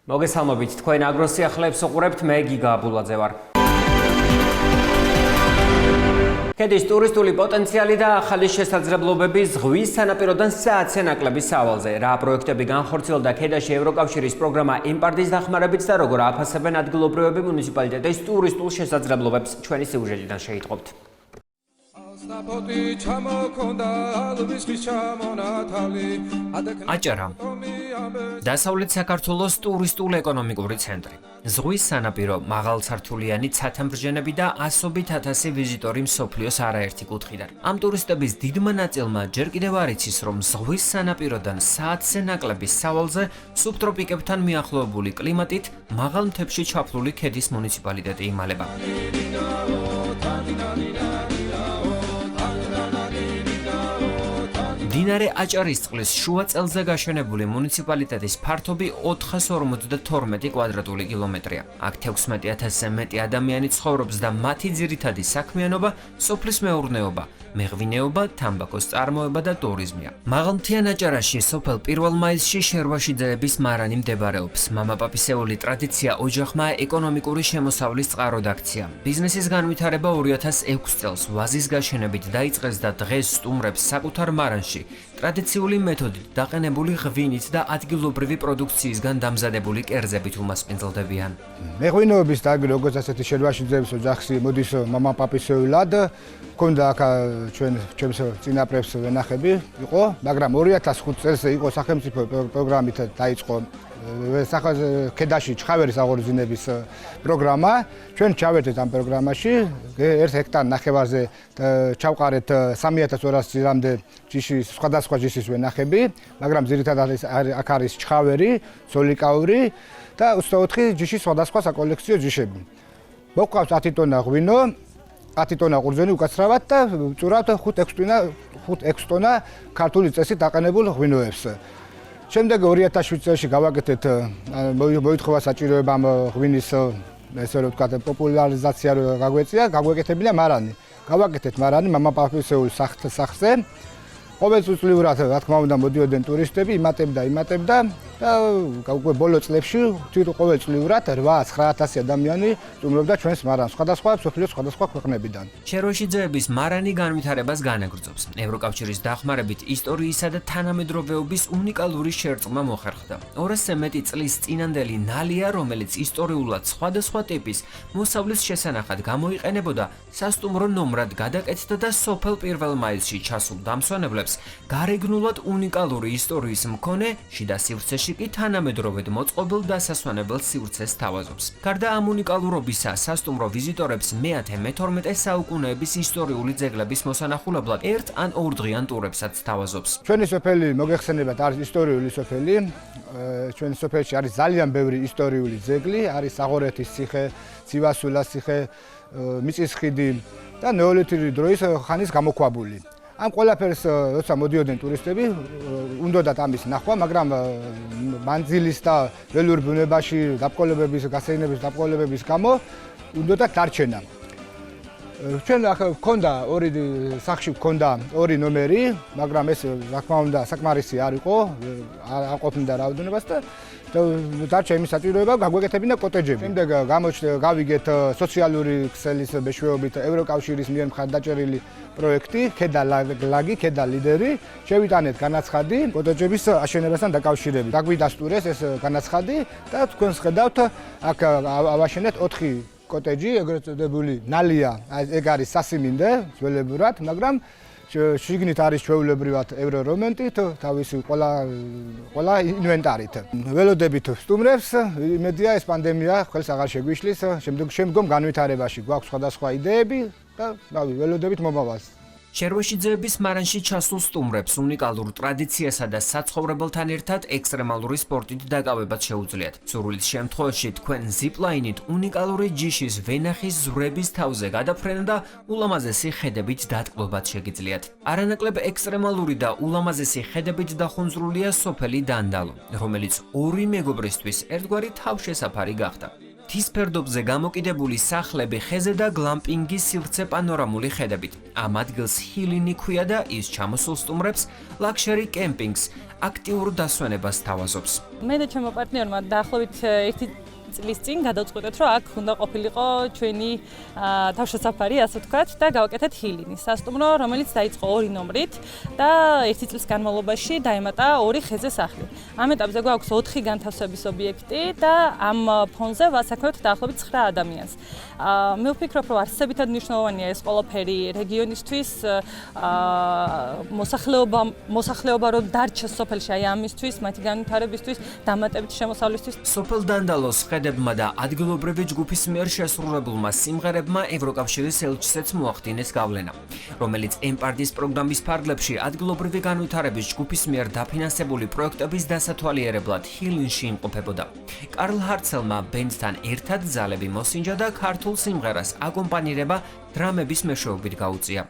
მოგესალმებით, თქვენ აგროსიახლეებს უყურებთ, მე გიგა აბულაძე ვარ. ქედის ტურისტული პოტენციალი და ახალი შესაძლებლობები ზღვის სანაპიროდან საათზე ნაკლების სავალზე. რა პროექტები განხორციელდა ქედაში ევროკავშირის პროგრამა იმპარდის დახმარებით და როგორ აფასებენ ადგილობრივები მუნიციპალიტეტის ტურისტულ შესაძლებლობებს ჩვენი სიუჟეტიდან შეიტყობთ. აჭარა დასავლეთ საქართველოს ტურისტულ ეკონომიკური ცენტრი. ზღვის სანაპირო, მაღალსართულიანი ცათამბრძენები და ასობით ათასი ვიზიტორი მსოფლიოს არაერთი კუთხიდან. ამ ტურისტების დიდმა ნაწილმა ჯერ კიდევ არ იცის, რომ ზღვის სანაპიროდან საათზე ნაკლების სავალზე სუბტროპიკებთან მიახლოებული კლიმატით მაღალ მთებში ჩაფლული ქედის მუნიციპალიტეტი იმალება. მდინარე აჭარისწყლის შუა წელზე გაშენებული მუნიციპალიტეტის ფართობი 452 კვადრატული კილომეტრია. აქ 16,000-ზე მეტი ადამიანი ცხოვრობს და მათი ძირითადი საქმიანობა სოფლის მეურნეობა, მეღვინეობა, თამბაქოს წარმოება და ტურიზმია. მაღალმთიან აჭარაში სოფელ პირველ მაისში შერვაშიძეების მარანი მდებარეობს. მამაპაპისეული ტრადიცია ოჯახმა ეკონომიკური შემოსავლის წყაროდ აქცია. ბიზნესის განვითარება 2006 წელს ვაზის გაშენებით დაიწყეს და დღეს სტუმრებს საკუთარ მარანში ტრადიციული მეთოდით დაყენებული ღვინით და ადგილობრივი პროდუქციისგან დამზადებული კერძებით უმასპინძლდებიან. მეღვინეობის და როგორც ასეთი შერვაშიძეების ოჯახში მოდის მამაპაპისეულად, ჰქონდა აქ ჩვენს წინაპრებს ვენახები იყო, მაგრამ 2005 წელს იყო სახელმწიფო პროგრამით დაიწყო ქედაში ჩხავერის აღორძინების პროგრამა. ჩვენ ჩავერთეთ ამ პროგრამაში 1 ჰექტარ ნახევარზე ჩავყარეთ 3200 ძირამდე ჯიშის სხვადასხვა ჯიშის ვენახები, მაგრამ ძირითადად აქ არის ჩხავერი, ზოლიკაური და 24 ჯიშის სხვადასხვა საკოლექციო ჯიშები. მოყავს 10 ტონა ღვინო, 10 ტონა ყურძენი უკაცრავად და ვწურავთ 5-6 ტონა ქართული წესით დაყენებულ ღვინოებს. შემდეგ 2007 წელს გავაკეთეთ მოითხოვა საჭიროება ამ ღვინის ესე რომ ვთქვათ პოპულარიზაცია გაგვეკეთებინა მარანი. გავაკეთეთ მარანი მამაპაპისეულ სახლზე. ყოველწლიურად რა თქმა უნდა მოდიოდნენ ტურისტები, იმატებდა და უკვე ბოლო წლებში ყოველწლიურად 8-9,000 ადამიანი სტუმრობდა ჩვენს მარანს სხვადასხვა მსოფლიოს სხვადასხვა ქვეყნებიდან. შერვაშიძეების მარანი განვითარებას განაგრძობს. ევროკავშირის დახმარებით ისტორიისა და თანამედროვეობის უნიკალური შერწყმა მოხერხდა. 200-ზე მეტი წლის წინანდელი ნალია, რომელიც ისტორიულად სხვადასხვა ტიპის მოსავლის შესანახად გამოიყენებოდა, სასტუმრო ნომრად გადაკეთდა და სოფელ პირველ მაისში ჩასულ დამსვენებლებს გარეგნულად უნიკალური ისტორიის მქონე შიდა სივრცეში კი თანამედროვედ მოწყობილ დასასვენებელ სივრცეს თავაზობს. გარდა ამ უნიკალურობისა, სასტუმრო ვიზიტორებს მე-12 საუკუნეების ისტორიული ძეგლების მოსანახულებლად ერთ ან ორდღიან ტურებსაც თავაზობს. ჩვენი სოფელი მოგეხსენებათ არის ისტორიული სოფელი. ჩვენი სოფელში არის ძალიან ბევრი ისტორიული ძეგლი, არის აღორეთის ციხე, ცივასულას ციხე, მიწის ხიდი და ნეოლითური დროის ხანის გამოქვაბული. ამ ყველაფერს როცა მოდიოდნენ ტურისტები, უნდათ ამის ნახვა, მაგრამ მანძილის და ველურ ბუნებაში დაბყოლებების, გასეირნების დაბყოლებების გამო უნდათ დარჩენა. ჩვენ გქონდა სახლში გქონდა 2 ნომერი, მაგრამ ეს რა თქმა უნდა საკმარისი არ იყო, არ ყოფნიდა რაოდენობას და დარჩა იმის საჭიროება გაგვეკეთებინა კოტეჯები. შემდეგ გავიგეთ სოციალური ქსელის მეშვეობით ევროკავშირის მიერ მხარდაჭერილი პროექტი ქედა ლაგი, ქედა ლიდერი, შევიტანეთ განაცხადი კოტეჯების აშენებასთან დაკავშირებით. დაგვიდასტურეს ეს განაცხადი და თქვენს ხედავთ აქ ავაშენეთ 4 კოტეჯი, ეგრეთ წოდებული ნალია, ეგ არის სასიმინდე ძველებურად, მაგრამ შიგნით არის ჩვეულებრივად ევრორომენტით, თავისი ყველა ინვენტარით. ველოდებით სტუმრებს, იმედია ეს პანდემია ხელს აღარ შეგვიშლის, შემდგომ განვითარებაში გვაქვს სხვადასხვა იდეები და ველოდებით მომავალს. შერვაშიძეების მარანში ჩასულ სტუმრებს უნიკალურ ტრადიციასა და საცხოვრებელთან ერთად ექსტრემალური სპორტით დაკავებაც შეუძლიათ. სურვილის შემთხვევაში თქვენ ზიპლაინით უნიკალური ჯიშის ვენახის ზვრების თავზე გადაფრენა და ულამაზესი ხედებით დატკბობაც შეგიძლიათ. არანაკლებ ექსტრემალური და ულამაზესი ხედებით დახუნძრულია სოფელი დანდალო, რომელიც 2 მეგობრისთვის ერთგვარი თავშესაფარი გახდა. მთის ფერდობზე გამოკიდებული სახლები ხეზე და გლამპინგის სივრცე პანორამული ხედებით. ამ ადგილს ჰილინი ქვია და ის ჩამოსულ სტუმრებს ლაქშერი კემპინგს აქტიურ დასვენებას თავაზობს. მე და ჩემო პარტნიორმა დაახლოებით 1 წლის წინ გადავწყვიტეთ, რომ აქ უნდა ყოფილიყო ჩვენი თავშესაფარი, ასე ვთქვათ, და გავაკეთეთ ჰილინი, სასტუმრო, რომელიც დაიწყო 2 ნომრით და 1 წლის განმავლობაში დაემატა 2 ხეზე სახლი. ამ ეტაპზე გვაქვს 4 განთავსების ობიექტი და ამ ფონზე ვასაქმევთ დაახლოებით 9 ადამიანს. მე ვფიქრობ, რომ არსებითად მნიშვნელოვანია ეს ყველაფერი რეგიონისთვის, მოსახლეობა რომ დარჩეს სოფელში აი ამისთვის, მათი განვითარებისთვის, დამატებითი შემოსავლისთვის. სოფელ დანდალოს ხედებმა და ადგილობრივი ჯგუფის მიერ შესრულებულმა სიმღერებმა ევროკავშირის ელჩისეც მოახდინეს გავლენა, რომელიც EMPARD-ის პროგრამის ფარგლებში ადგილობრივი განვითარების ჯგუფის მიერ დაფინანსებული პროექტების დასათვალიერებლად ჰილინში იმყოფებოდა. კარლ ჰარცელმა ბენდთან ერთად ძალები მოსინჯა და ქართულ სიმღერას აკომპანირება დრამების მეშვეობით გაუწია.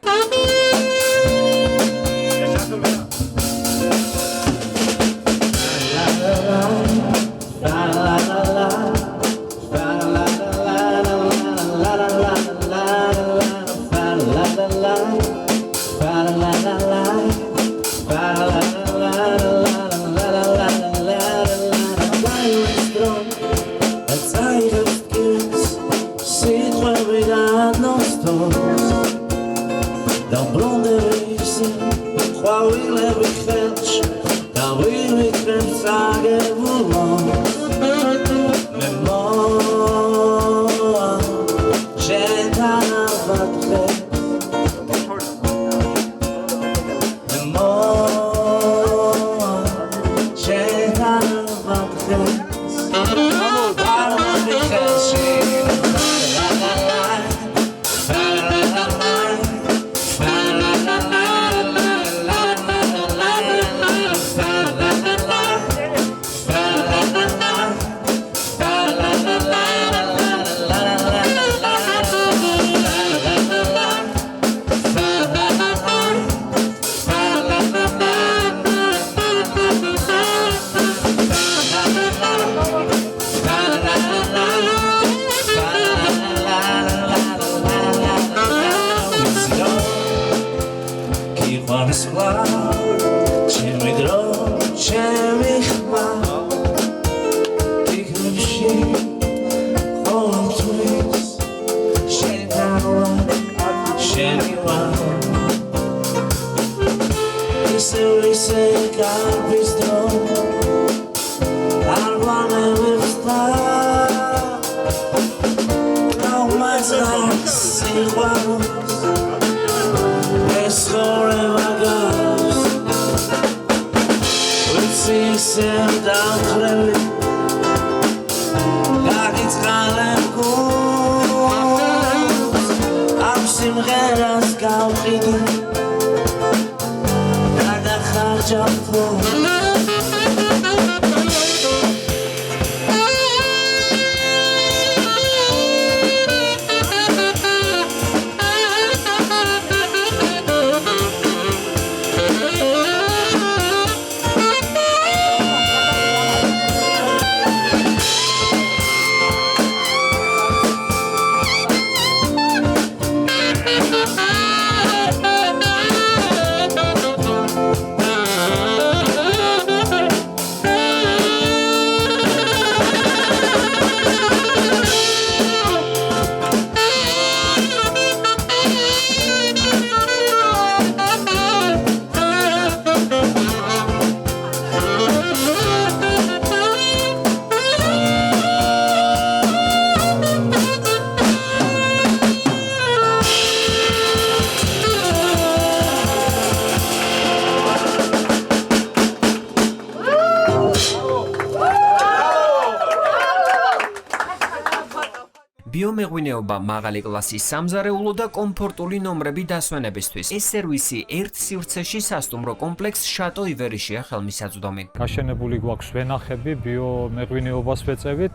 ბიომეღვინეობა, მაღალი კლასის სამზარეულო და კომფორტული ნომრები დასვენებისთვის. ეს სერვისი ერთ სივრცეში სასტუმრო კომპლექს შატო ივერიშია ხელმისაწვდომი. გაშენებული გვაქვს ვენახები, ბიომეღვინეობას ვეწევით.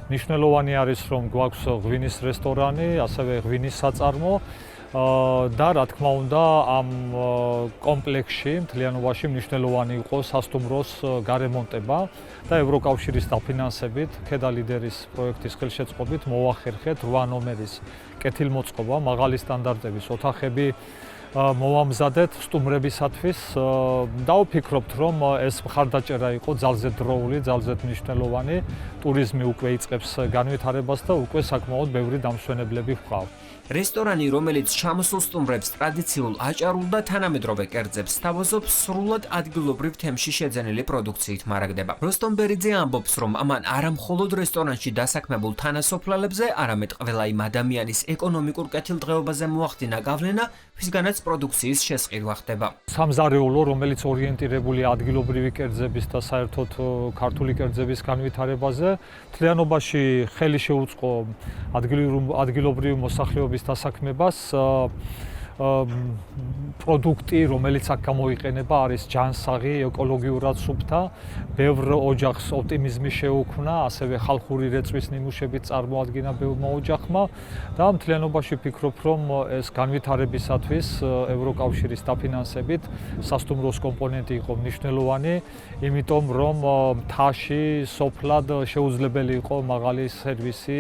მნიშვნელოვანი არის, რომ გვაქვს ღვინის რესტორანი, ასევე ღვინის საწარმო. და რა თქმა უნდა ამ კომპლექსში მთლიანობაში მნიშვნელოვანი იყო სასტუმროს გარემონტება და ევროკავშირის დაფინანსებით ქედა ლიდერის პროექტის ხელშეწყობით მოახერხეთ 8 ნომერის კეთილმოწყობა მაღალი სტანდარტების ოთახები მოვამზადეთ სტუმრებისათვის და ვფიქრობთ რომ ეს მხარდაჭერა იყო ძალზე დროული, ძალზე მნიშვნელოვანი ტურიზმი უკვე იწყებს განვითარებას და უკვე საკმაოდ ბევრი დამსვენებლები ჰყავს. რესტორანი, რომელიც ჩამოსულ სტუმრებს ტრადიციულ აჭარულ და თანამედროვე კერძებს სთავაზობს, სრულად ადგილობრივ თემში შეძენილი პროდუქციით მარაგდება. როსტომ ბერიძე ამბობს, რომ ამან არა მხოლოდ რესტორანში დასაქმებულ თანასოფლელებზე, არამედ ყველა იმ ადამიანის ეკონომიკურ კეთილდღეობაზე მოახდინა გავლენა, ვისგანაც პროდუქციის შესყიდვა ხდება. სამზარეულო, რომელიც ორიენტირებულია ადგილობრივი კერძების და საერთოდ ქართული კერძების განვითარებაზე, მთლიანობაში ხელი შეუწყო ადგილობრივი მოსახლეობის დასაქმებას. პროდუქტი, რომელიც აქ გამოიყენება, არის ჯანსაღი, ეკოლოგიურად სუფთა, ბევრ ოჯახს ოპტიმიზმი შეუქმნა, ასევე ხალხური რეწვის ნიმუშებით წარმოადგინა ბევრმა ოჯახმა და მთლიანობაში ვფიქრობ, რომ ეს განვითარებისათვის ევროკავშირის დაფინანსებით სასტუმროს კომპონენტი იყო მნიშვნელოვანი, იმიტომ რომ მთაში სოფლად შეუძლებელი იყო მაღალი სერვისი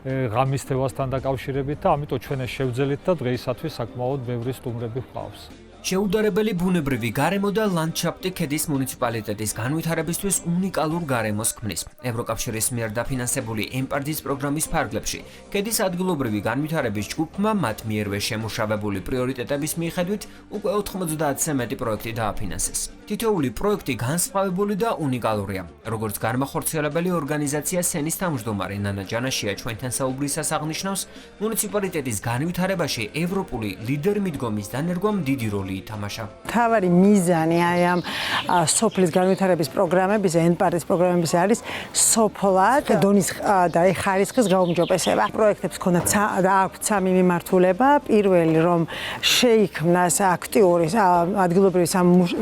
ღამის თევასთან დაკავშირებით და ამიტომ ჩვენ ეს შევძელით და დღეისათვის საკმაოდ ბევრი სტუმრები ჰყავს. შეუდარებელი ბუნებრივი გარემო და ლანდშაფტი ქედის მუნიციპალიტეტის განვითარებისთვის უნიკალურ გარემოს ქმნის. ევროკავშირის მიერ დაფინანსებული ემპარდის პროგრამის ფარგლებში ქედის ადგილობრივი განვითარების ჯგუფმა მათ მიერვე შემუშავებული პრიორიტეტების მიხედვით უკვე 90-ზე მეტი პროექტი დააფინანსეს. თითოეული პროექტი განსხვავებული და უნიკალურია. როგორც განმახორციელებელი ორგანიზაცია სენის თავმჯდომარე ნანა ჯანაშია ჩვენთან საუბრისას აღნიშნავს, მუნიციპალიტეტის განვითარებაში ევროპული ლიდერ-მიდგომის დანერგვამ დიდი როლი ითამაშა. თავარი მიზანი აი ამ სოფლის განვითარების პროგრამების, ემპარდის პროგრამების არის სოფლად დონის და ხარისხის გაუმჯობესება. პროექტებს ქონდა და აქვს 3 მიმართულება. პირველი რომ შეიქმნას აქტიური ადგილობრივი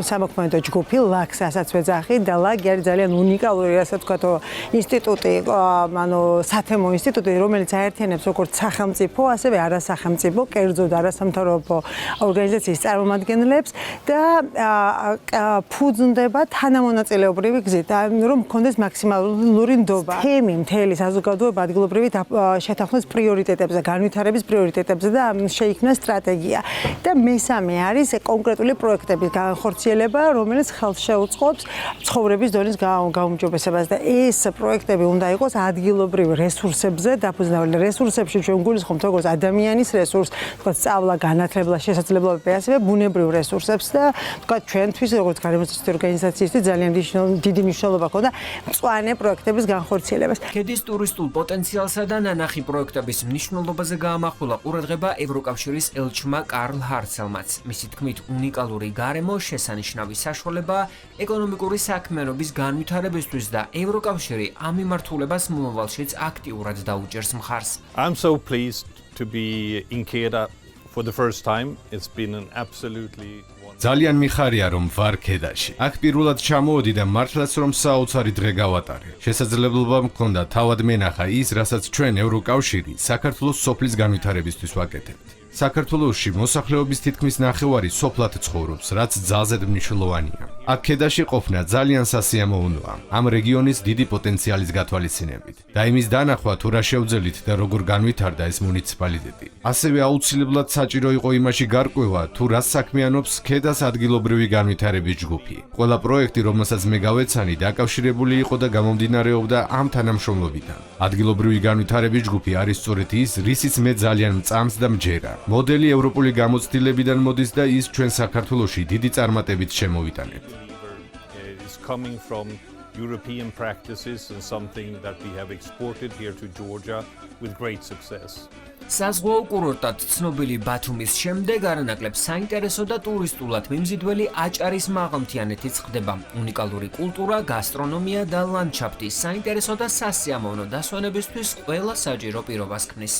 სამოქმედო ჯგუფი, ლაქს ასაც ვეძახი და ლაგი არის ძალიან უნიკალური, ასე ვთქვათ, ინსტიტუტი, ანუ სათემო ინსტიტუტი, რომელიც აერთიანებს როგორც სახელმწიფო, ასევე არასახელმწიფო, კერძო და არასამთავრობო ორგანიზაციის წარმომადგენლებს და ფუძნდება თანამონაწილეობრივი გზით, რომ მქონდეს მაქსიმალური ნდობა. თემი მთელი საზოგადოება ადგილობრივი შეთანხმების პრიორიტეტებზე, განვითარების პრიორიტეტებზე და შეიქმნა სტრატეგია. და მესამე არის კონკრეტული პროექტების განხორციელება, რომელიც ხელს შეუწყობს ცხოვრების დონის გაუმჯობესებას და ეს პროექტები უნდა იყოს ადგილობრივ რესურსებზე დაფუძნებული. რესურსებში ჩვენ გულისხმობთ როგორც ადამიანის რესურს, თქვათ სწავლა, განათლება, შესაძლებლობები, ასევე ბუნებრივ რესურსებს და თქვათ ჩვენთვის როგორც გარემოსდაცვითი ორგანიზაციისთვის ძალიან დიდი მნიშვნელობა ჰქონდა მწვანე პროექტების განხორციელებას. ქედის ტურისტულ პოტენციალსა და ნანახი პროექტების მნიშვნელობაზე გაამახვილა ყურადღება ევროკავშირის ელჩმა კარლ ჰარცელმაც. მისი თქმით, უნიკალური გარემო შესანიშნავი საშუალებაა ეკონომიკური საქმიანობის განვითარებისთვის და ევროკავშირი ამ მიმართულებას მომავალშიც აქტიურად დაუჭერს მხარს. I'm so pleased to be in Keda for the first time. It's been an absolutely ძალიან მიხარია რომ ვარ ქედაში. აქ პირველად ჩამოვედი და მართლაც რომ საოცარი დღე გავატარე. შესაძლებლობა მქონდა თავად მენახა ის, რასაც ჩვენ ევროკავშირი საქართველოს სოფლის განვითარებისთვის ვაკეთებთ. საქართველოში მოსახლეობის თითქმის ნახევარი სოფლად ცხოვრობს, რაც ძალზედ მნიშვნელოვანია. აქ ქედაში ყოფნა ძალიან სასიამოვნოა, ამ რეგიონის დიდი პოტენციალის გათვალისწინებით. და იმის დანახვა თუ რა შევძელით და როგორ განვითარდა ეს მუნიციპალიტეტი. ასევე აუცილებლად საჭირო იყო იმაში გარკვევა, თუ რას საქმიანობს ქედას ადგილობრივი განვითარების ჯგუფი. ყველა პროექტი, რომელსაც მე გავეცანი, დაკავშირებული იყო და გამომდინარეობდა ამ თანამშრომლობიდან. ადგილობრივი განვითარების ჯგუფი არის სწორედ ის, რისიც მე ძალიან მწამს და მჯერა. მოდელი ევროპული გამოცდილებიდან მოდის და ის ჩვენ საქართველოში დიდი წარმატებით შემოვიტანეთ. is coming from European practices and something that we have exported here to Georgia with great success. საზღვაო კურორტად ცნობილი ბათუმის შემდეგ არანაკლებ საინტერესო და ტურისტულად მიმზიდველი აჭარის მაღალმთიანეთიც ხდება. უნიკალური კულტურა, გასტრონომია და ლანდშაფტი საინტერესო და სასიამოვნო დასვენებისთვის ყველა საჭირო პირობას ქმნის.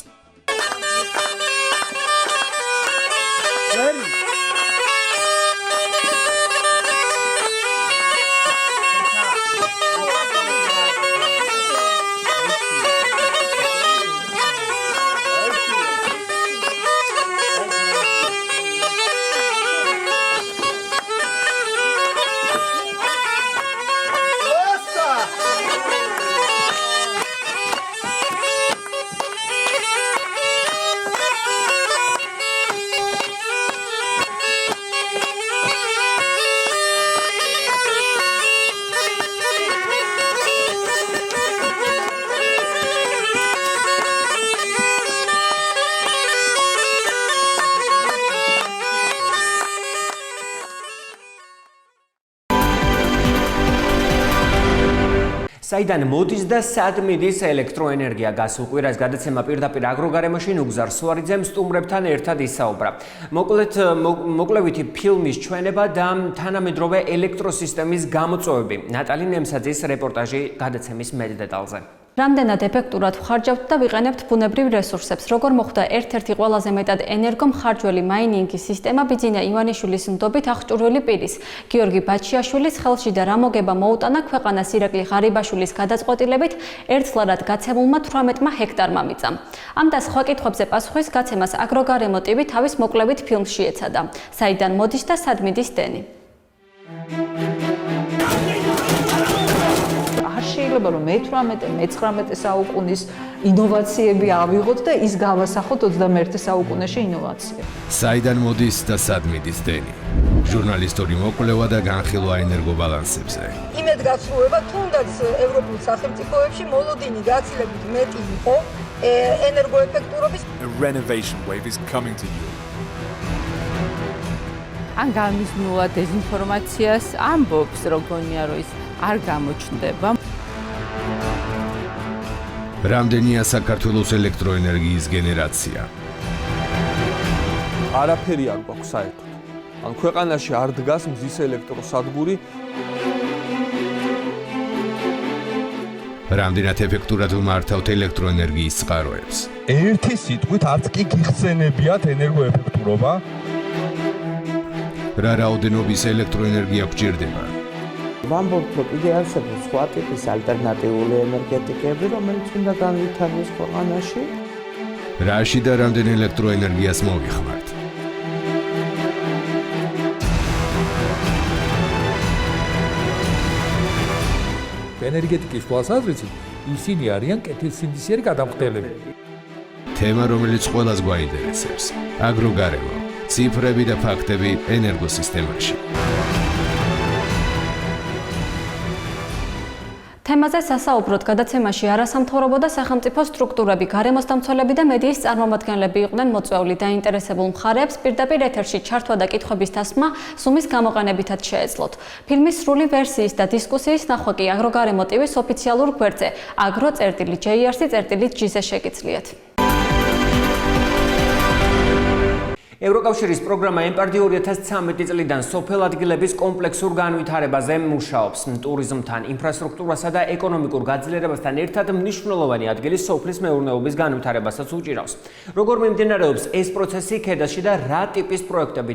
საიდან მოდის და სად მიდის ელექტროენერგია გასულ კვირას გადაცემა პირდაპირ აგროგარემოში ნუგზარ სუარიძემ სტუმრებთან ერთად ისაუბრა. მოკლევითი ფილმის ჩვენება და თანამედროვე ელექტროსისტემის გამოწვევები. ნატალი ნემსაძის რეპორტაჟი გადაცემის მეტ დეტალზე. რამდენად ეფექტურად ვხარჯავთ და ვიყენებთ ბუნებრივ რესურსებს, როგორ მოხდა ერთ-ერთი ყველაზე მეტად ენერგომხარჯველი მაინინგის სისტემა ბიძინა ივანიშვილის ნდობით აღჭურვილი პირის, გიორგი ბაჩიაშვილის ხელში და რა მოგება მოუტანა ქვეყანას ირაკლი ღარიბაშვილის გადაწყვეტილებით ერთლარად გაცემულმა 18 ჰექტარმა მიწა. ამ და სხვა კითხვებზე პასუხის გაცემას აგროგარემო ტივი თავის მოკლევით ფილმში ეცადა. საიდან მოდის და სად მიდის დენი? შეიძლება რომ მე-18-19 საუკუნის ინოვაციები ავიღოთ და ის გავასახოთ 21 საუკუნეში ინოვაცია. საიდან მოდის და სად მიდის დენი? ჟურნალისტური მოკვლევა და განხილვა ენერგობალანსებზე. იმედგაცრუება თუნდაც ევროპულ სახელმწიფოებში მოლოდინი გაცილებით მეტი იყო ენერგოეფექტურობის. A renovation wave is coming to you. ან გამიზნულა დეзинფორმაციას ამბობს, როგორია რომ ის არ გამოჩნდება. რამდენია საქართველოს ელექტროენერგიის გენერაცია? არაფერი არ გვაქვს საერთოდ. ან ქვეყანაში არ დგას მზის ელექტროსადგური. რამდენად ეფექტურად ვმართავთ ელექტროენერგიის წყაროებს? ერთი სიტყვით არც კი გიხსენებიათ ენერგოეფექტურობა. რა რაოდენობის ელექტროენერგია გჭირდება? ვამბობთ, რომ კიდე არსებობს სხვა ტიპის ალტერნატიული ენერგეტიკები, რომელიც უნდა განვითარდეს ქვეყანაში. რაში და რამდენ ელექტროენერგიას მოგიხმართ? ენერგეტიკის თვალსაზრისით ისინი არიან კეთილსინდისიერი გადამხდელები. თემა, რომელიც ყველას გვაინტერესებს. აგროგარემო. ციფრები და ფაქტები ენერგოსისტემაში. თემაზე სასაუბროდ გადაცემაში არასამთავრობო და სახელმწიფო სტრუქტურები, გარემოსდამცველები და მედიის წარმომადგენლები იყვნენ მოწვეული დაინტერესებულ მხარეებს პირდაპირ ეთერში ჩართვა და კითხვების დასმა Zoom-ის გამოყენებითაც შეეძლოთ. ფილმის სრული ვერსიის და დისკუსიის ნახვა კი აგროგარემო ტივის ოფიციალურ გვერდზე agro.jrc.gz-ზე შეგიძლიათ. ევროკავშირის პროგრამა EMPARDI 2013 წლიდან სოფელ ადგილების კომპლექსურ განვითარებაზე მუშაობს. ტურიზმთან, ინფრასტრუქტურასა და ეკონომიკურ გაძლიერებასთან ერთად მნიშვნელოვანი ადგილი სოფლის მეურნეობის განვითარებასაც უჭირავს. როგორ მიმდინარეობს ეს პროცესი ქედაში და რა ტიპის პროექტები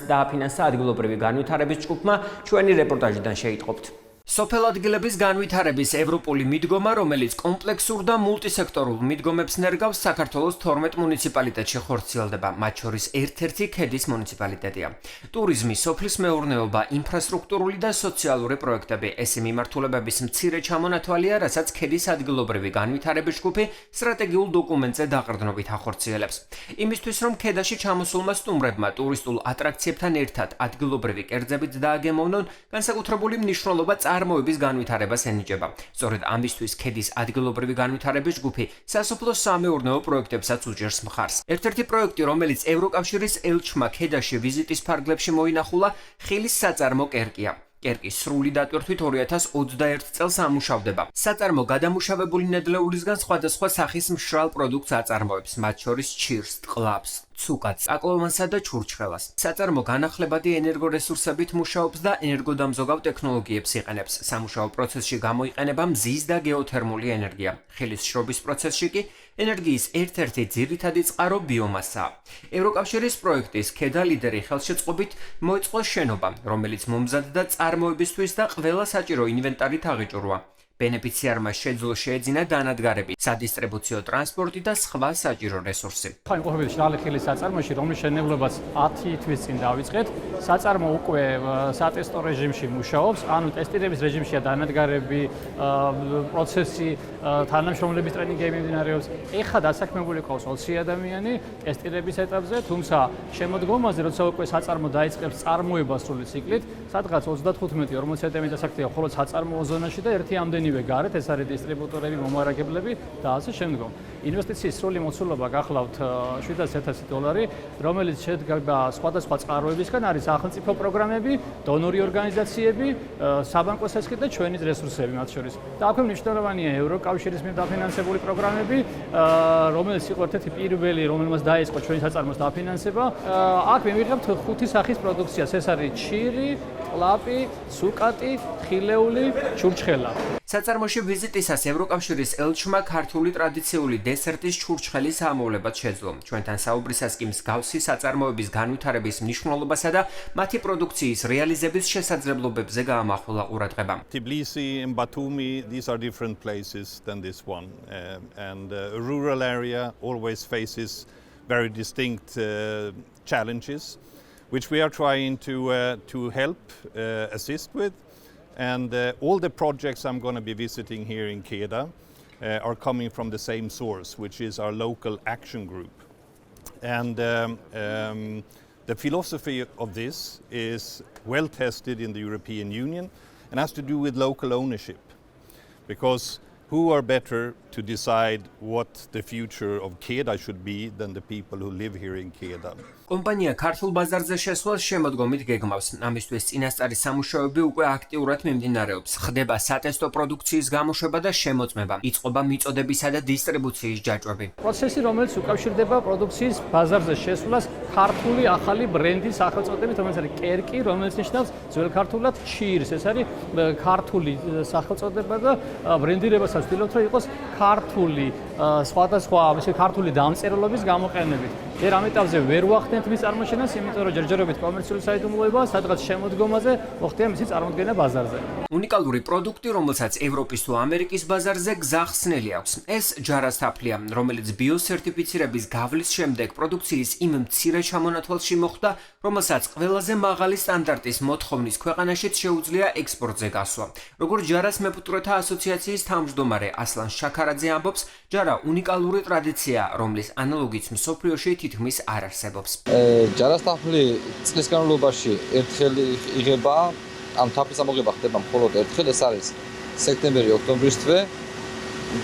დააფინანსა ადგილობრივი განვითარების ჯგუფმა, ჩვენი რეპორტაჟიდან შეიტყობთ. სოფელ ადგილების განვითარების ევროპული მიდგომა, რომელიც კომპლექსურ და მულტისექტორულ მიდგომებს ნერგავს, საქართველოს 12 მუნიციპალიტეტში ხორციელდება, მათ შორის ერთ-ერთი ქედის მუნიციპალიტეტია. ტურიზმი, სოფლის მეურნეობა, ინფრასტრუქტურული და სოციალური პროექტები, ესე მიმართულებების მცირე ჩამონათვალია, რასაც ქედის ადგილობრივი განვითარების ჯგუფი სტრატეგიულ დოკუმენტზე დაყრდნობით ახორციელებს. იმისთვის, რომ ქედაში ჩამოსულმა სტუმრებმა ტურისტულ ატრაქციებთან ერთად ადგილობრივი კერძებიც დააგემოვნონ, განსაკუთრებული მნიშვნელობა წარმოების განვითარებას ენიჭება. სწორედ ამისთვის ქედის ადგილობრივი განვითარების ჯგუფი სასოფლო სამეურნეო პროექტებსაც უჭერს მხარს. ერთ-ერთი პროექტი, რომელიც ევროკავშირის ელჩმა ქედაში ვიზიტის ფარგლებში მოინახულა, ხილის საწარმო კერკია. კერკის სრული დატვირთვით 2021 წელს ამუშავდება. საწარმო გადამუშავებული ნედლეულისგან სხვადასხვა სახის მშრალ პროდუქტს აწარმოებს, მათ შორის ჩირს, ტყლაპს, ცუკათს, აკოლმანსა და ჩურჩხელას. საწარმო განახლებადი ენერგორესურსებით მუშაობს და ენერგოდამზოგავ ტექნოლოგიებს იყენებს. სამუშაო პროცესში გამოიყენება მზის და გეოთერმული ენერგია. ხილის შრობის პროცესში კი ენერგიის ერთ-ერთი ძირითადი წყარო ბიომასაა. ევროკავშირის პროექტის ქედა ლიდერი ხელშეწყობით მოეწყო შენობა, რომელიც მომზადდა წარმოებისთვის და ყველა საჭირო ინვენტარით აღიჭურვა. ბენეფიციარმა შეძლო შეეძინა დანადგარები, სადისტრიბუციო ტრანსპორტი და სხვა საჭირო რესურსი. ხან ყოფილი შრალი ხილის საწარმოში, რომლის შენებლებას 10 თვის წინ დავიწყეთ, საწარმო უკვე სატესტო რეჟიმში მუშაობს, ანუ ტესტირების რეჟიმშია დანადგარები, პროცესი, თანამშრომლების ტრენინგები მიმდინარეობს. ეხლა დასაქმებული ყავს 20 ადამიანი ტესტირების ეტაპზე, თუმცა შემოდგომაზე, როცა უკვე საწარმო დაიწყებს წარმოება სრული ციკლით, სადღაც 35-40 წუთი დასაქმებულია მხოლოდ საწარმოო ზონაში და ერთი ამდენი გარეთ ეს არის დისტრიბუტორები, მომარაგებლები და ასე შემდგომ. ინვესტიციის სრული მოცულობა გახლავთ $700,000, რომელიც შედგება სხვადასხვა წყაროებისგან, არის სახელმწიფო პროგრამები, დონორი ორგანიზაციები, საბანკო სესხი და ჩვენი რესურსები მათ შორის. და აქვე მნიშვნელოვანია ევროკავშირის მიერ დაფინანსებული პროგრამები, რომელიც იყო ერთ-ერთი პირველი, რომელმაც დაიწყო ჩვენი საწარმოს დაფინანსება. აქ მივიღებთ 5 სახის პროდუქციას, ეს არის ჩირი, ყლაპი, სუკატი, ხილეული, ჩურჩხელა. საწარმოში ვიზიტისას ევროკავშირის ელჩმა ქართული ტრადიციული დესერტის ჩურჩხელის ამოვლებად შეძლო. ჩვენთან საუბრისას კი მსგავსი საწარმოების განვითარების მნიშვნელობასა და მათი პროდუქციის რეალიზების შესაძლებლობებზე გაამახვილა ყურადღება. Tbilisi and Batumi, these are different places than this one, and a rural area always faces very distinct challenges, which we are trying to help assist with. And all the projects I'm going to be visiting here in Keda are coming from the same source, which is our local action group. And the philosophy of this is well tested in the European Union and has to do with local ownership. Because who are better to decide what the future of Keda should be than the people who live here in Keda? კომპანია ქართულ ბაზარზე შესვლას შემოდგომით გეგმავს. ამისთვის წინასწარი სამუშაოები უკვე აქტიურად მიმდინარეობს. ხდება სატესტო პროდუქციის გამოშვება და შემოწმება. იწყება მიწოდებისა და დისტრიბუციის ჯაჭვები. პროცესი, რომელიც უკავშირდება პროდუქციის ბაზარზე შესვლას ქართული ახალი ბრენდის სახელწოდებით, რომელიც არის კერკი, რომელიც ნიშნავს ძველ ქართულად ჩირს. ეს არის ქართული სახელწოდება და ბრენდირებასაც ვთქვით, რომ იყოს ქართული სხვადასხვა ქართული დამწერლობის გამოყენებით. ჯერ ამ ეტაპზე ვერ ვახდენთ მის წარმოშენას, იმიტომ რომ ჯერჯერობით კომერციული საიდუმლოება, სადღაც შემოდგომაზე მოხდება მისი წარმოდგენა ბაზარზე. უნიკალური პროდუქტი, რომელსაც ევროპის თუ ამერიკის ბაზარზე გზახსნელი აქვს. ეს ჯარასთაფლია, რომელიც ბიოსერტიფიცირების გავლის შემდეგ პროდუქციის იმ მცირე ჩამონათვალში მოხვდა, რომელსაც ყველაზე მაღალი სტანდარტის მოთხოვნის ქვეყანაშიც შეუძლია ექსპორტზე გასვლა. როგორც ჯარას მეფუტკრეთა ასოციაციის თავმჯდომარე ასლან შაქარაძე ამბობს, ჯარა უნიკალური ტრადიცია, რომლის ანალოგიც მსოფლიოში თითქმის არ არსებობს. ჯარასთაფლი წლის განმავლობაში ერთხელ იღება, ამ თაფლის ამოღება ხდება მხოლოდ ერთხელ, ეს არის სექტემბერი-ოქტომბრის თვე.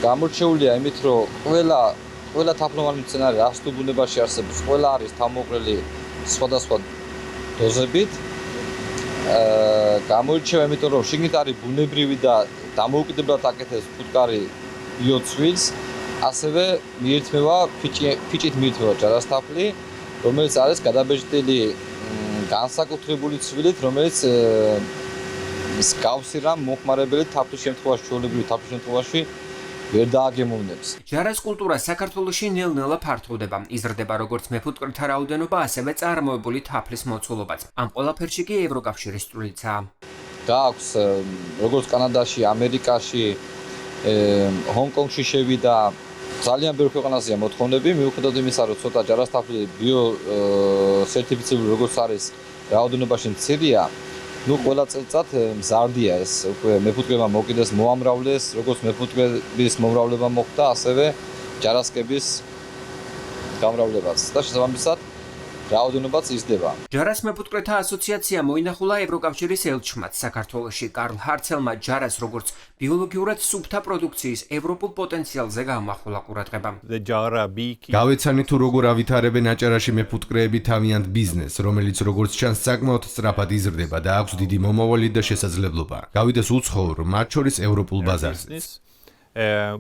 გამორჩეულია იმით, რომ ყველა თაფლოვანი მცენარე რას თუ ბუნებაში არსებობს, ყველა არის თავმოყრილი სხვადასხვა დოზებით. გამოირჩევა იმიტომ, რომ შიგნით არის ბუნებრივი და დამოუკიდებლად აკეთებს ფუტკარი ბიოცვილს, ასევე მიირთმევა ფიჭით მიირთმევა ჯარასთაფლი, რომელიც არის გადაბეჭდილი განსაკუთრებული ცვილით, რომელიც მსგავსი რამ მოხმარებელი თაფლის შემთხვევაში, ჩვეულებრივი თაფლის შემთხვევაში ვერ დააგემოვნებს. ჯარას კულტურა საქართველოში ნელ-ნელა ფართოვდება. იზრდება როგორც მეფუტკრეთა რაოდენობა, ასევე წარმოებული თაფლის მოცულობაც. ამ ყველაფერში კი ევროკავშირის წვლილიცაა. გააქვს როგორც კანადაში, ამერიკაში, ჰონკონგში შევიდა ძალიან ბევრ ქვეყანაზეა მოთხოვნები, მიუხედავად იმისა, რომ ცოტა ჯარასთაფლი ბიოსერტიფიცირებული როგორც არის რაოდენობაში მცირეა, ყველა წელწად მზარდია ეს უკვე მეფუტკრეებმა მოკიდეს მოამრავლეს, როგორც მეფუტკრეების მომრავლება მოხდა, ასევე ჯარასკების გამრავლებაც და შესაბამისად რაოდენობაც იზრდება. ჯარას მეფუტკრეთა ასოციაცია მოინახულა ევროკავშირის ელჩმაც საქართველოში კარლ ჰარცელმა ჯარას როგორც ბიოლოგიურად სუფთა პროდუქციის ევროპულ პოტენციალზე გაამახვილა ყურადღება. გავეცანი თუ როგორ ავითარებენ აჭარაში მეფუტკრეები თავიანთ ბიზნესს, რომელიც როგორც ჩანს საკმაოდ სწრაფად იზრდება და აქვს დიდი მომავალი და შესაძლებლობა. გავიდეს უცხოურ, მათ შორის ევროპულ ბაზარზე.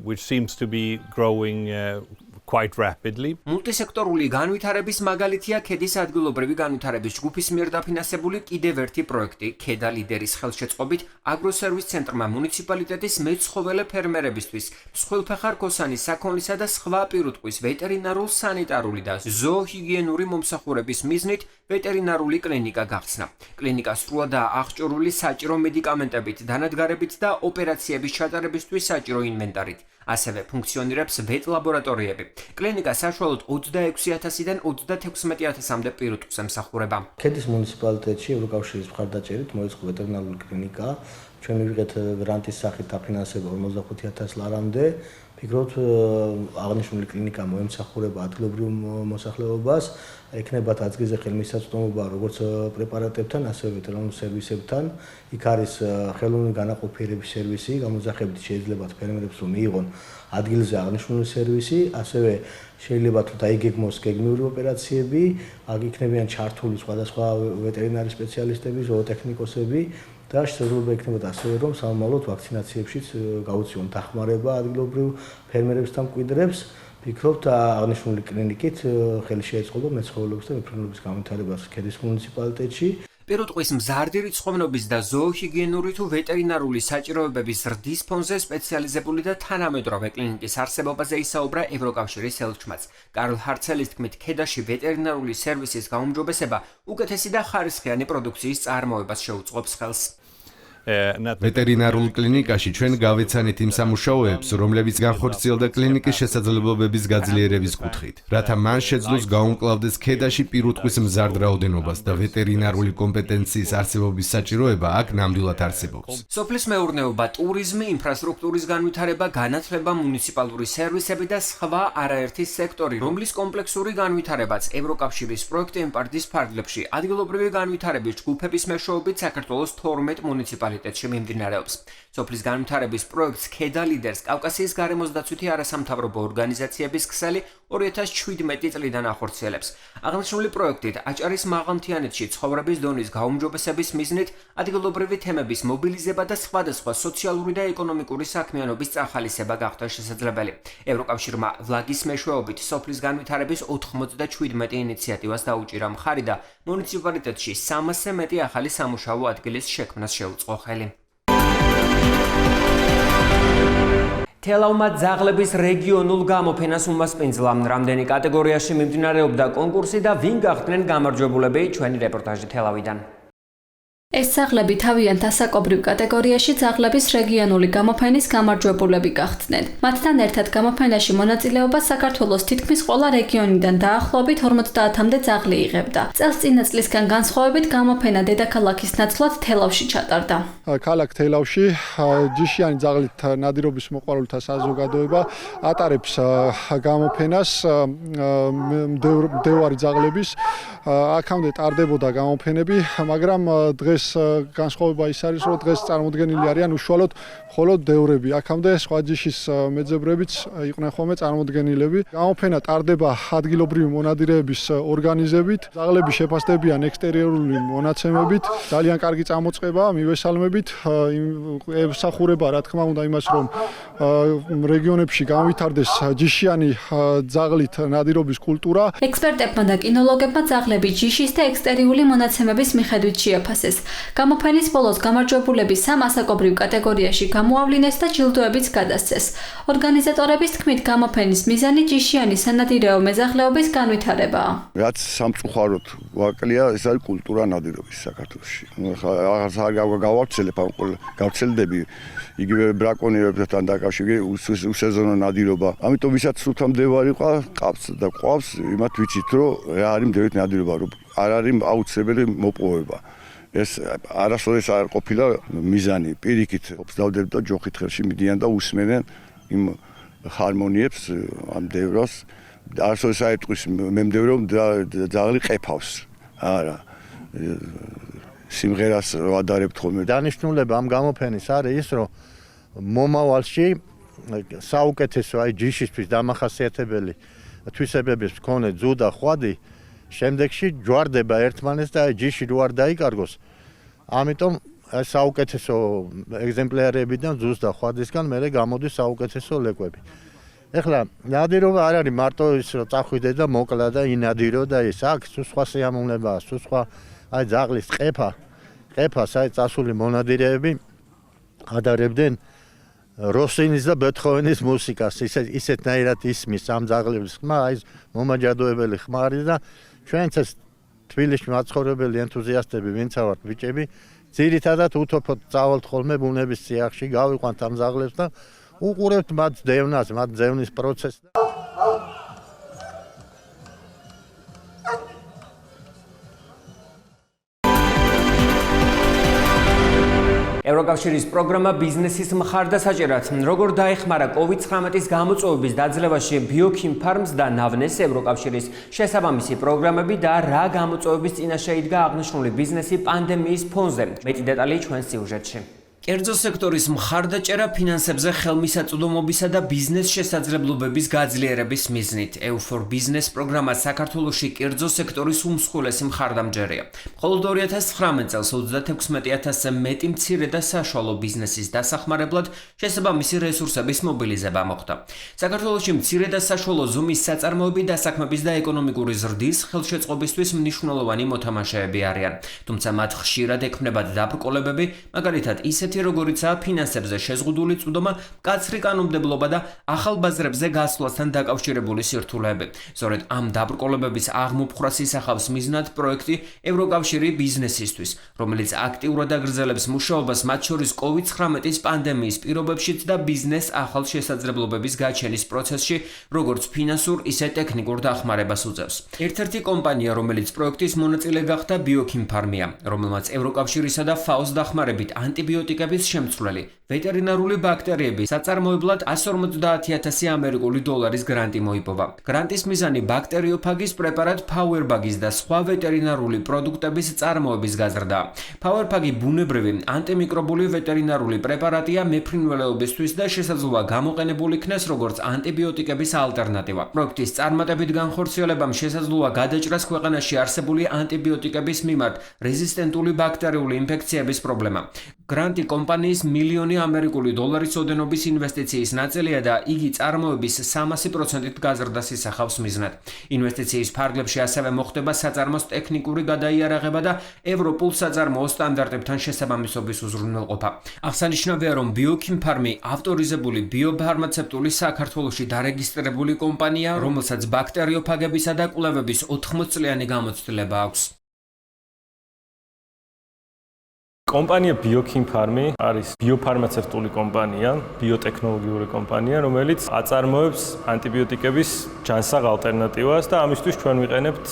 Which seems to be growing quite rapidly. მულტისექტორული განვითარების მაგალითია ქედის ადგილობრივი განვითარების ჯგუფის მიერ დაფინანსებული კიდევ ერთი პროექტი ქედა ლიდერის ხელშეწყობით აგროსერვის ცენტრმა მუნიციპალიტეტის მეცხოველე ფერმერებისთვის მსხვილფეხარ კოსანის საქონლისა და სხვა პირუტყვის ვეტერინარულ სანიტარული და ზოოჰიგიენური მომსახურების მიზნით ვეტერინარული კლინიკა გახსნა. კლინიკა სრულადაა აღჭურვილი საჭირო მედიკამენტებით, დანადგარებით და ოპერაციების ჩატარებისთვის საჭირო ინვენტარით. ასევე ფუნქციონირებს ვეტლაბორატორიები. კლინიკა საშუალოდ 26,000-დან 36,000-მდე პირუტყვს ემსახურება. ქედის მუნიციპალიტეტში ევროკავშირის მხარდაჭერით მოიწყო ვეტერინარული კლინიკა. ჩვენ მივიღეთ გრანტის სახით დაფინანსება 55000 ლარამდე. ფიქრობთ, აღნიშნული კლინიკა მოემსახურება ადგილობრივ მოსახლეობას, ექნებათ ადგილზე ხელმისაწვდომობა როგორც პრეპარატებთან, ასევე ვეტერინარულ სერვისებთან. იქ არის ხელოვნური განაყოფიერების სერვისი, გამოძახებით შეიძლება ფერმერებს რომ მიიღონ ადგილზე აღნიშნული სერვისი, ასევე შეიძლება თუ დაიგეგმოს გეგმიური ოპერაციები, აქ იქნებიან ჩართული სხვადასხვა ვეტერინარი სპეციალისტები, ზოოტექნიკოსები. და შესაძლოა იქნებოდა ასევე რომ სამომავლოდ ვაქცინაციებშიც გაუწიონ დახმარება ადგილობრივ ფერმერებს და მკვიდრებს. ფიქრობთ აღნიშნული კლინიკით ხელი შეეწყობა მეცხოველეობის და მეფრინველების განვითარებას ქედის მუნიციპალიტეტში. პირუტყვის მზარდი რიცხოვნობის და ზოოჰიგიენური თუ ვეტერინარული საჭიროებების ზრდის ფონზე სპეციალიზებული და თანამედროვე კლინიკის არსებობაზე ისაუბრა ევროკავშირის ელჩმაც. კარლ ჰარცელის თქმით, ქედაში ვეტერინარული სერვისის გაუმჯობესება უკეთესი და ხარისხიანი პროდუქციის წარმოებას შეუწყობს ხელს. ვეტერინარულ კლინიკაში ჩვენ გავეცანით იმ სამუშაოებს, რომლებიც განხორციელდა კლინიკის შესაძლებლობების გაძლიერების კუთხით, რათა მან შეძლოს გაუმკლავდეს ქედაში პირუტყვის მზარდ რაოდენობას და ვეტერინარული კომპეტენციის არსებობის საჭიროება აქ ნამდვილად არსებობს. სოფლის მეურნეობა, ტურიზმი, ინფრასტრუქტურის განვითარება, განათლება, მუნიციპალური სერვისები და სხვა არაერთი სექტორი, რომლის კომპლექსური განვითარებაც ევროკავშირის პროექტ EMPARD-ის ფარგლებში ადგილობრივი განვითარების ჯგუფების მეშვეობით საქართველოს 12 მუნიციპალიტეტში მიმდინარეობს. სოფლის განვითარების პროექტს ქედა ლიდერს კავკასიის გარემოსდაცვითი არასამთავრობო ორგანიზაციების ქსელი 2017 წლიდან ახორციელებს. აღნიშნული პროექტით აჭარის მაღალმთიანეთში ცხოვრების დონის გაუმჯობესების მიზნით ადგილობრივი თემების მობილიზება და სხვადასხვა სოციალური და ეკონომიკური საქმიანობის წახალისება გახდა შესაძლებელი. ევროკავშირმა ვლაგის მეშვეობით სოფლის განვითარების 97 ინიციატივას დაუჭირა მხარი და მუნიციპალიტეტში 300-ზე მეტი ახალი სამუშაო ადგილის შექმნას შეუწყო ხელი. თელავმა ძაღლების რეგიონულ გამოფენას უმასპინძლა. რამდენი კატეგორიაში მიმდინარეობდა კონკურსი და ვინ გახდნენ გამარჯვებულები, ჩვენი რეპორტაჟი თელავიდან. ეს ძაღლები თავიანთ ასაკობრივ კატეგორიაში ძაღლების რეგიონული გამოფენის გამარჯვებულები გახდნენ. მათთან ერთად გამოფენაში მონაწილეობას საქართველოს თითქმის ყველა რეგიონიდან დაახლოებით 50-მდე ძაღლი იღებდა. წელს წინა წლისგან განსხვავებით გამოფენა დედაქალაქის ნაცვლად თელავში ჩატარდა. ქალაქ თელავში ჯიშიანი ძაღლით ნადირობის მოყვარულთა საზოგადოება ატარებს გამოფენას მდევარი ძაღლების. აქამდე ტარდებოდა გამოფენები, მაგრამ დღეს განსხვავება ის არის, რომ დღეს წარმოდგენილი არიან უშუალოდ მხოლოდ დევრები. აქამდე სხვა ჯიშის მეძებრებიც იყვნენ ხოლმე წარმოდგენილები. გამოფენა ტარდება ადგილობრივი მონადირეების ორგანიზებით. ძაღლები შეფასდებიან ექსტერიერული მონაცემებით. ძალიან კარგი წამოწყებაა, მივესალმებით. ემსახურება, რა თქმა უნდა, იმას, რომ რეგიონებში განვითარდეს ჯიშიანი ძაღლით ნადირობის კულტურა. ექსპერტებმა და კინოლოგებმა ძაღლები ჯიშის და ექსტერიული მონაცემების მიხედვით შეაფასეს. გამოფენის ბოლოს გამარჯვებულები 3 ასაკობრივ კატეგორიაში გამოავლინეს და ჯილდოებიც გადასცეს. ორგანიზატორების თქმით, გამოფენის მიზანი ჯიშიანი სანადირეო მეზახლეობის განვითარებაა. რაც სამწუხაროდ ვაკლია, ეს არის კულტურა ნადირობის საქართველოში. გავრცელდები იგივე ბრაკონიერებთან დაკავშირებით უსეზონო ნადირობა. ამიტომ ვისაც სულთამდევარი ყავს და ყვავს, იმათ ვიცით, რომ რა არის მდევრით ნადირობა, რომ არ არის აუცილებელი მოპოვება. ეს არასოდეს არ ყოფილა მიზანი. პირიქით ოფსდავდები და ჯოხით ხელში მიდიან და უსმენენ იმ ჰარმონიებს ამ დევროს. არასოდეს არ ეტყვის მემდევრო ძაღლი ყეფავს. არა. სიმღერას ვადარებთ ხოლმე. დანიშნულება ამ გამოფენის არის ის, რომ მომავალში საუკეთესო აი ჯიშისთვის დამახასიათებელი თვისებების მქონე ძუ და ხვადი შემდეგში ჯვარდება ერთმანეთს და ჯიში რო არ დაიკარგოს. ამიტომ საუკეთესო ეგზემპლარებიდან ძუს და ხვადისგან მერე გამოდის საუკეთესო ლეკვები. ეხლა ნადირობა არ არის მარტო ის რომ წახვიდე და მოკლა და ინადირო და ეს აქ სხვა სიამოვნებაა, სხვა აი ძაღლის ყეფას აი წასული მონადირეები ადარებდნენ როსინის და ბეთჰოვენის მუსიკას. ისეთნაირად ისმის ამ ძაღლების ხმა, აი მომაჯადოებელი ხმა არის და ჩვენც ეს თბილისში მაცხოვრებელი ენთუზიასტები ვინც ვართ ბიჭები, ძირითადად უთოფოთ წავალთ ხოლმე ბუნების წიაღში, გავიყვანთ ამ ძაღლებს და უყურებთ მათ დევნას, მათ ძევნის პროცესს. Euro ევროკავშირის პროგრამა ბიზნესის მხარდასაჭერად როგორ დაეხმარა COVID-19-ის გამოწვევების დაძლევაში ბიოქიმ ფარმს და ნავნეს ევროკავშირის შესაბამისი პროგრამები და რა გამოწვევების წინაშე იდგა აღნიშნული ბიზნესი პანდემიის ფონზე. მეტი დეტალი ჩვენს სიუჟეტში. კერძო სექტორის მხარდაჭერა ფინანსებზე ხელმისაწვდომობისა და ბიზნეს შესაძლებლობების გაძლიერების მიზნით. EU4 ბიზნეს პროგრამა საქართველოში კერძო სექტორის უმსხვილესი მხარდამჭერია. მხოლოდ 2019 წელს 36,000-ზე მეტი მცირე და საშუალო ბიზნესის დასახმარებლად შესაბამისი რესურსების მობილიზება მოხდა. საქართველოში მცირე და საშუალო ზომის საწარმოები დასაქმების და ეკონომიკური ზრდის ხელშეწყობისთვის მნიშვნელოვანი მოთამაშეები არიან. თუმცა მათ ხშირად ექმნებათ დაბრკოლებები, მაგალითად ისეთი როგორიცაა ფინანსებზე შეზღუდული წვდომა, მკაცრი კანონმდებლობა და ახალ ბაზრებზე გასვლასთან დაკავშირებული სირთულეები. სწორედ ამ დაბრკოლებების აღმოფხვრას ისახავს მიზნად პროექტი ევროკავშირი ბიზნესისთვის, რომელიც აქტიურად აგრძელებს მუშაობას მათ შორის COVID-19-ის პანდემიის პირობებშიც და ბიზნეს ახალ შესაძლებლობების გაჩენის პროცესში, როგორც ფინანსურ, ისე ტექნიკურ დახმარებას უწევს. ერთ-ერთი კომპანია, რომელიც პროექტის მონაწილე გახდა, ბიოქიმ ფარმია, რომელმაც ევროკავშირისა და FAO-ს დახმარებით ანტიბიოტიკების შემცვლელი ვეტერინარული ბაქტერიების საწარმოებლად 150,000 ამერიკული დოლარის გრანტი მოიპოვა. გრანტის მიზანი ბაქტერიოფაგის პრეპარატ Powerbag-ის და სხვა ვეტერინარული პროდუქტების წარმოების გაზრდაა. Powerbag-ი ბუნებრივი ანტიმიკრობული ვეტერინარული პრეპარატია მეფრინველეობისთვის და შესაძლოა გამოყენებულ იქნეს როგორც ანტიბიოტიკების ალტერნატივა. პროექტის წარმატებით განხორციელებამ შესაძლოა გადაჭრას ქვეყანაში არსებული ანტიბიოტიკების მიმართ რეზისტენტული ბაქტერიული ინფექციების პრობლემა. გრანტი კომპანიის მილიონი ამერიკული დოლარის ოდენობის ინვესტიციის ნაწილია და იგი წარმოების 300%-ით გაზრდას ისახავს მიზნად. ინვესტიციის ფარგლებში ასევე მოხდება საწარმოს ტექნიკური გადაიარაღება და ევროპულ საწარმოო სტანდარტებთან შესაბამისობის უზრუნველყოფა. აღსანიშნავია, რომ ბიოქიმ ფარმი ავტორიზებული ბიოფარმაცევტული საქართველოში დარეგისტრირებული კომპანია, რომელსაც ბაქტერიოფაგებისა და კვლევების 80 წლიანი გამოცდილება აქვს. კომპანია ბიოქიმ ფარმი არის ბიოფარმაცევტული კომპანია, ბიოტექნოლოგიური კომპანია, რომელიც აწარმოებს ანტიბიოტიკების ჯანსაღ ალტერნატივას და ამისთვის ჩვენ ვიყენებთ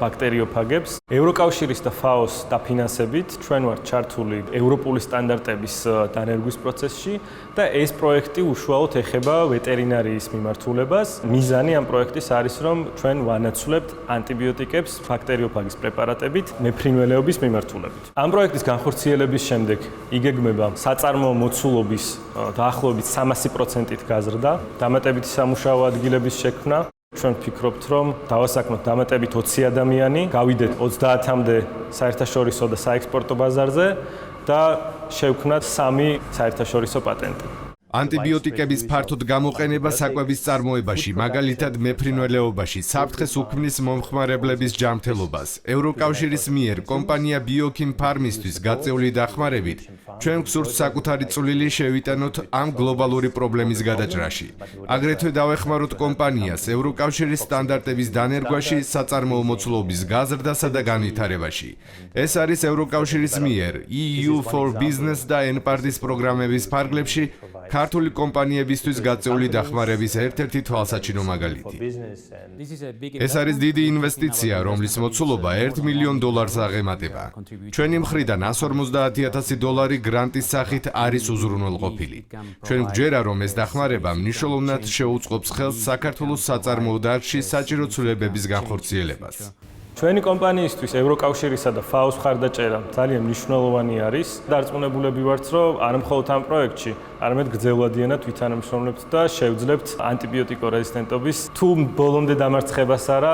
ბაქტერიოფაგებს. ევროკავშირის და FAO-s დაფინანსებით ჩვენ ვართ ჩართული ევროპული სტანდარტების დანერგვის პროცესში და ეს პროექტი უშუალოდ ეხება ვეტერინარიის მიმართულებას. მიზანი ამ პროექტის არის, რომ ჩვენ ვანაცვლებთ ანტიბიოტიკებს ბაქტერიოფაგის პრეპარატებით მეფრინველეობის მიმართულებით. ამ პროექტის განხორციელების შემდეგ იგეგმება საწარმოო მოცულობის დაახლოებით 300%-ით გაზრდა, დამატებითი სამუშაო ადგილების შექმნა. ჩვენ ვფიქრობთ, რომ დავასაქმოთ დამატებით 20 ადამიანი, გავიდეთ 30-მდე საერთაშორისო და საექსპორტო ბაზარზე და შევქმნათ 3 საერთაშორისო პატენტი. ანტიბიოტიკების ფართოდ გამოყენება საკვების წარმოებაში, მაგალითად მეფრინველეობაში, საფრთხეს უქმნის მომხმარებლების ჯანმრთელობას. ევროკავშირის მიერ კომპანია ბიოქიმ ფარმისთვის გაწეული დახმარებით, ჩვენ გსურთ საკუთარი წვლილი შევიტანოთ ამ გლობალური პრობლემის გადაჭრაში. აგრეთვე დავეხმაროთ კომპანიას ევროკავშირის სტანდარტების დანერგვაში, საწარმოო მოცულობის გაზრდასა და განვითარებაში. ეს არის ევროკავშირის მიერ EU4 ბიზნეს და NPARD-ის პროგრამების ფარგლებში ქართული კომპანიებისთვის გაწეული დახმარების ერთ-ერთი თვალსაჩინო მაგალითი. ეს არის დიდი ინვესტიცია, რომლის მოცულობა $1 მილიონ აღემატება. ჩვენი მხრიდან $150,000 გრანტის სახით არის უზრუნველყოფილი. ჩვენ გვჯერა, რომ ეს დახმარება მნიშვნელოვნად შეუწყობს ხელს საქართველოს საწარმოო დარგში საჭირო ცვლილებების განხორციელებას. ჩვენი კომპანიისთვის ევროკავშირისა და FAO-s მხარდაჭერა ძალიან მნიშვნელოვანი არის. დარწმუნებულები ვართ, რომ არ მხოლოდ ამ პროექტში, არამედ გრძელვადიანად ვითანამშრომლებთ და შევძლებთ ანტიბიოტიკორეზისტენტობის თუ ბოლომდე დამარცხებას არა,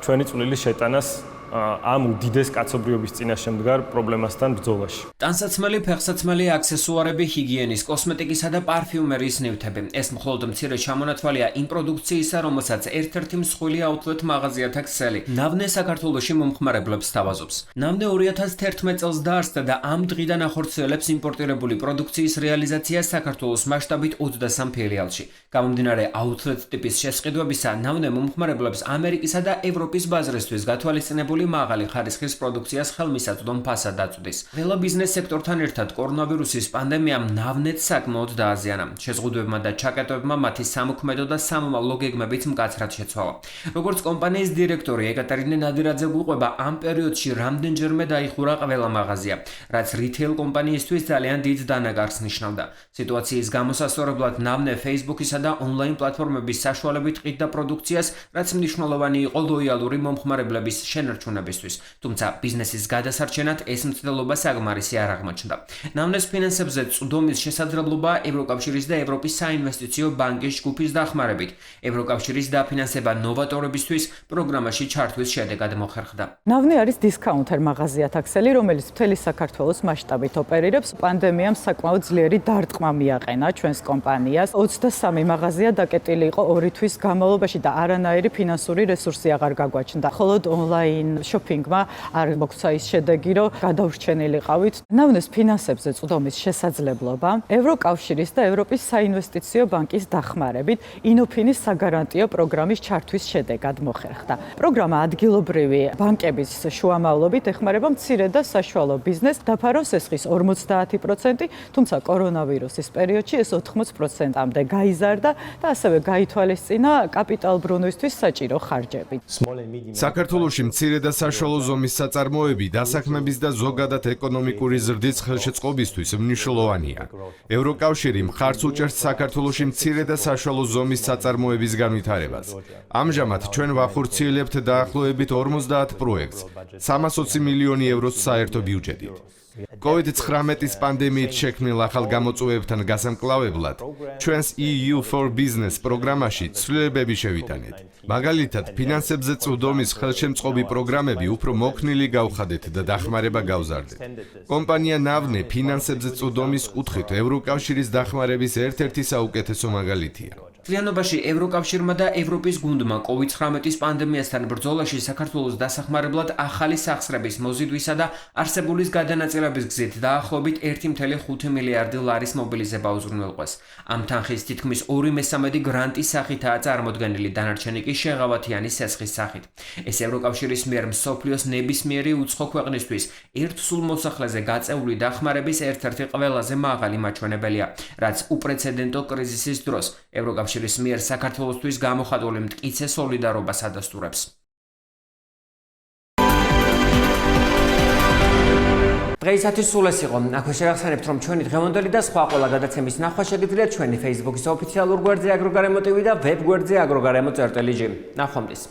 ჩვენი წვლილი შეტანას ამ უდიდეს კაცობრიობის წინაშე მდგარ პრობლემასთან ბრძოლაში. ტანსაცმელი, ფეხსაცმელი, აქსესუარები, ჰიგიენის, კოსმეტიკისა და პარფიუმერიის ნივთები. ეს მხოლოდ მცირე ჩამონათვალია იმ პროდუქციისა, რომელსაც ერთ-ერთი მსხვილი აუთლეტ მაღაზიათა ქსელი ნავნე საქართველოში მომხმარებლებს სთავაზობს. ნავნე 2011 წელს დაარსდა და ამ დღიდან ახორციელებს იმპორტირებული პროდუქციის რეალიზაციას საქართველოს მასშტაბით 23 ფილიალში. გამომდინარე აუთლეტ ტიპის შესყიდვებისა, ნავნე მომხმარებლებს ამერიკისა და ევროპის ბაზრისთვის გათვალისწინებული განვითარებული მაღალი ხარისხის პროდუქციას ხელმისაწვდომ ფასად აწვდის. ყველა ბიზნეს სექტორთან ერთად კორონავირუსის პანდემიამ ნავნეთს საკმაოდ დააზიანა. შეზღუდვებმა და ჩაკეტებმა მათი სამოქმედო და სამომავლო გეგმებიც მკაცრად შეცვალა. როგორც კომპანიის დირექტორი ეკატერინე ნადირაძე გვიყვება, ამ პერიოდში რამდენჯერმე დაიხურა ყველა მაღაზია, რაც რითეილ კომპანიისთვის ძალიან დიდ დანაკარგს ნიშნავდა. სიტუაციის გამოსასწორებლად ნავნე Facebook-ისა და ონლაინ პლატფორმების საშუალებით ყიდდა პროდუქციას, რაც მნიშვნელოვანი იყო ლოიალური მომხმარებლების შენარჩუნებისთვის. თუმცა ბიზნესის გადასარჩენად ეს მცდელობა საკმარისი არ აღმოჩნდა. ნავნეს ფინანსებზე წვდომის შესაძლებლობა ევროკავშირის და ევროპის საინვესტიციო ბანკის ჯგუფის დახმარებით ევროკავშირის დაფინანსება ნოვატორებისთვის პროგრამაში ჩართვის შედეგად მოხერხდა. ნავნე არის დისკაუნტერ მაღაზია თაქსელი, რომელიც მთელი საქართველოს მასშტაბით ოპერირებს. პანდემიამ საკმაოდ ძლიერი დარტყმა მიაყენა ჩვენს კომპანიას. 23 მაღაზია დაკეტილი იყო 2 თვის განმავლობაში და არანაირი ფინანსური რესურსი აღარ გაგვაჩნდა. მხოლოდ ონლაინ შოპინგმა არ მოგვცა ის შედეგი, რომ გადავრჩენილიყავით. ნავნეს ფინანსებზე წვდომის შესაძლებლობა ევროკავშირის და ევროპის საინვესტიციო ბანკის დახმარებით ინოფინის საგარანტიო პროგრამის ჩართვის შედეგად მოხერხდა. პროგრამა ადგილობრივი ბანკების შუამავლობით ეხმარება მცირე და საშუალო ბიზნესს დაფაროს ესხის 50%, თუმცა კორონავირუსის პერიოდში ეს 80%-მდე გაიზარდა და ასევე გაითვალისწინა კაპიტალბრუნვისთვის საჭირო ხარჯები. საქართველოში მცირე და საშუალო ზომის საწარმოები დასაქმების და ზოგადად ეკონომიკური ზრდის ხელშეწყობისთვის მნიშვნელოვანია. ევროკავშირი მხარს უჭერს საქართველოში მცირე და საშუალო ზომის საწარმოების განვითარებას. ამჟამად ჩვენ ვახორციელებთ დაახლოებით 50 პროექტს 320 მილიონი ევროს საერთო ბიუჯეტით. COVID-19 პანდემიით შექმნილ ახალ გამოწვევებთან გასამკლავებლად ჩვენს EU for Business პროგრამაში ცვლილებები შევიტანეთ. მაგალითად, ფინანსებზე წვდომის ხელშემწყობი პროგრამები უფრო მოქნილი გავხადეთ და დახმარება გავზარდეთ. კომპანია ნავნე ფინანსებზე წვდომის კუთხით ევროკავშირის დახმარების ერთ-ერთი საუკეთესო მაგალითია. მთლიანობაში ევროკავშირმა და ევროპის გუნდმა COVID-19 პანდემიასთან ბრძოლაში საქართველოს დასახმარებლად ახალი სახსრების მოზიდვისა და არსებულის გადანაწილების გზით დაახლოებით 1.5 მილიარდი ლარის მობილიზება უზრუნველყვეს. ამ თანხის თითქმის 2/3 გრანტის სახითაა წარმოდგენილი, დანარჩენი კი შეღავათიანი სესხის სახით. ეს ევროკავშირის მიერ მსოფლიოს ნებისმიერი უცხო ქვეყნისთვის ერთ სულ მოსახლეზე გაწეული დახმარების ერთ-ერთი ყველაზე მაღალი მაჩვენებელია, რაც უპრეცედენტო კრიზისის დროს ევროკავშირის მიერ საქართველოსთვის გამოხატული მტკიცე სოლიდარობას ადასტურებს. დღეისათვის სულ ეს იყო. აქვე შევახსენებთ, რომ ჩვენი დღევანდელი და სხვა ყველა გადაცემის ნახვა შეგიძლიათ ჩვენი Facebook-ის ოფიციალურ გვერდზე agrogare.tv და ვებ გვერდზე agrogare.gr. ნახვამდის.